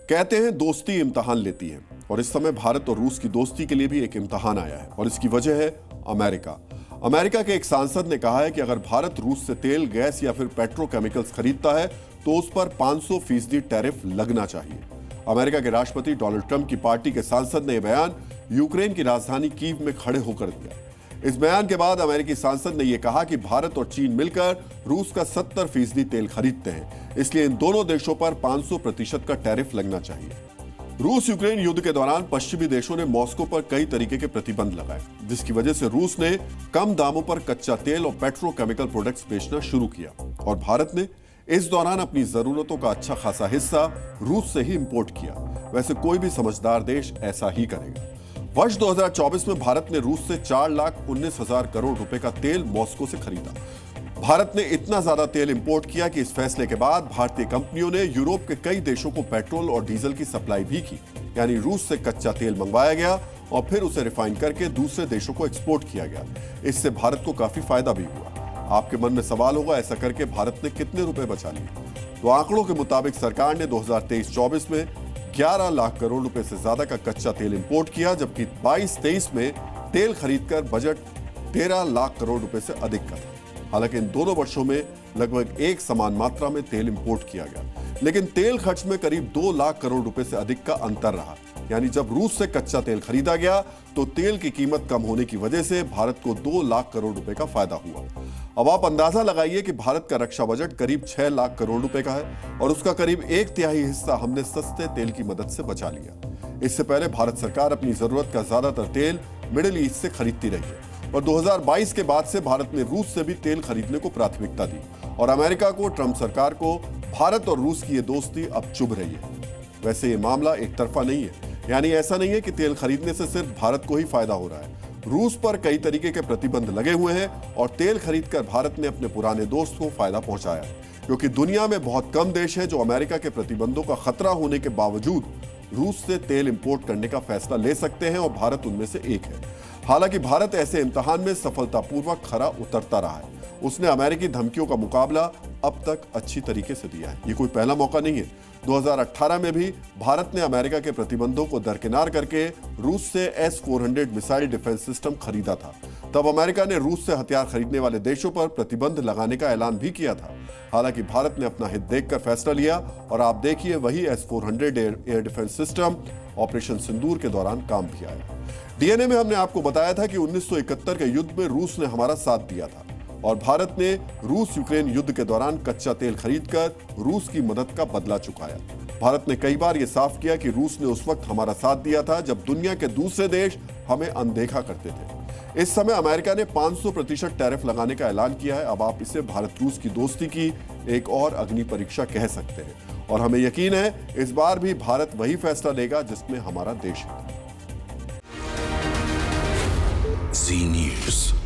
कहते हैं दोस्ती इम्तिहान लेती है और इस समय भारत और रूस की दोस्ती के लिए भी एक इम्तिहान आया है और इसकी वजह है अमेरिका। अमेरिका के एक सांसद ने कहा है कि अगर भारत रूस से तेल, गैस या फिर पेट्रोकेमिकल्स खरीदता है तो उस पर 500% टैरिफ लगना चाहिए। अमेरिका के राष्ट्रपति डोनाल्ड ट्रंप की पार्टी के सांसद ने यह बयान यूक्रेन की राजधानी कीव में खड़े होकर दिया। इस बयान के बाद अमेरिकी सांसद ने यह कहा कि भारत और चीन मिलकर रूस का 70% तेल खरीदते हैं, इसलिए इन दोनों देशों पर 500% का टैरिफ लगना चाहिए। रूस यूक्रेन युद्ध के दौरान पश्चिमी देशों ने मॉस्को पर कई तरीके के प्रतिबंध लगाए, जिसकी वजह से रूस ने कम दामों पर कच्चा तेल और पेट्रोकेमिकल प्रोडक्ट्स बेचना शुरू किया और भारत ने इस दौरान अपनी जरूरतों का अच्छा खासा हिस्सा रूस से ही इंपोर्ट किया। वैसे कोई भी समझदार देश ऐसा ही करेगा। वर्ष 2024 में भारत ने रूस से 4,19,000 करोड़ रुपए का तेल मॉस्को से खरीदा। भारत ने इतना ज्यादा तेल इंपोर्ट किया कि इस फैसले के बाद भारतीय कंपनियों ने यूरोप के कई देशों को पेट्रोल और डीजल की सप्लाई भी की। यानी रूस से कच्चा तेल मंगवाया गया और फिर उसे रिफाइन करके दूसरे देशों को एक्सपोर्ट किया गया। इससे भारत को काफी फायदा भी हुआ। आपके मन में सवाल होगा, ऐसा करके भारत ने कितने रुपए बचा लिए? तो आंकड़ों के मुताबिक सरकार ने 2023-24 में 11 लाख करोड़ रुपए से ज्यादा का कच्चा तेल इंपोर्ट किया, जबकि 22-23 में तेल खरीदकर बजट 13 लाख करोड़ रुपए से अधिक का था। हालांकि इन दोनों वर्षों में लगभग एक समान मात्रा में तेल इंपोर्ट किया गया, लेकिन तेल खर्च में करीब 2 लाख करोड़ रुपए से अधिक का अंतर रहा। यानी जब रूस से कच्चा तेल खरीदा गया तो तेल की कीमत कम होने की वजह से भारत को 2 लाख करोड़ रुपए का फायदा हुआ। अब आप अंदाजा लगाइए कि भारत का रक्षा बजट करीब 6 लाख करोड़ रुपए का है और उसका करीब 1/3 हिस्सा हमने सस्ते तेल की मदद से बचा लिया। इससे पहले भारत सरकार अपनी जरूरत का ज्यादातर तेल मिडिल ईस्ट से खरीदती रही है और 2022 के बाद से भारत ने रूस से भी तेल खरीदने को प्राथमिकता दी और अमेरिका को, ट्रंप सरकार को भारत और रूस की ये दोस्ती अब चुभ रही है। वैसे ये मामला एक तरफा नहीं है, यानी ऐसा नहीं है कि तेल खरीदने से सिर्फ भारत को ही फायदा हो रहा है। रूस पर कई तरीके के प्रतिबंध लगे हुए हैं और तेल खरीदकर भारत ने अपने पुराने दोस्त को फायदा पहुंचाया, क्योंकि दुनिया में बहुत कम देश हैं जो अमेरिका के प्रतिबंधों का खतरा होने के बावजूद रूस से तेल इंपोर्ट करने का फैसला ले सकते हैं और भारत उनमें से एक है। हालांकि भारत ऐसे इम्तिहान में सफलतापूर्वक खरा उतरता रहा है। उसने अमेरिकी धमकियों का मुकाबला अब तक अच्छी तरीके से दिया है। ये कोई पहला मौका नहीं है। 2018 में भी भारत ने अमेरिका के प्रतिबंधों को दरकिनार करके रूस से S-400 मिसाइल डिफेंस सिस्टम खरीदा था। तब अमेरिका ने रूस से हथियार खरीदने वाले देशों पर प्रतिबंध लगाने का ऐलान भी किया था। हालांकि भारत ने अपना हित देखकर फैसला लिया और आप देखिए, वही S-400 air defence system operation Sindoor के दौरान काम भी आया। डीएनए में हमने आपको बताया था कि 1971 के युद्ध में रूस ने हमारा साथ दिया था और भारत ने रूस यूक्रेन युद्ध के दौरान कच्चा तेल खरीदकर रूस की मदद का बदला चुकाया। भारत ने कई बार यह साफ किया कि रूस ने उस वक्त हमारा साथ दिया था जब दुनिया के दूसरे देश हमें अनदेखा करते थे। इस समय अमेरिका ने 500% टैरिफ लगाने का ऐलान किया है। अब आप इसे भारत रूस की दोस्ती की एक और अग्नि परीक्षा कह सकते हैं और हमें यकीन है इस बार भी भारत वही फैसला लेगा जिसमें हमारा देश है। Z News.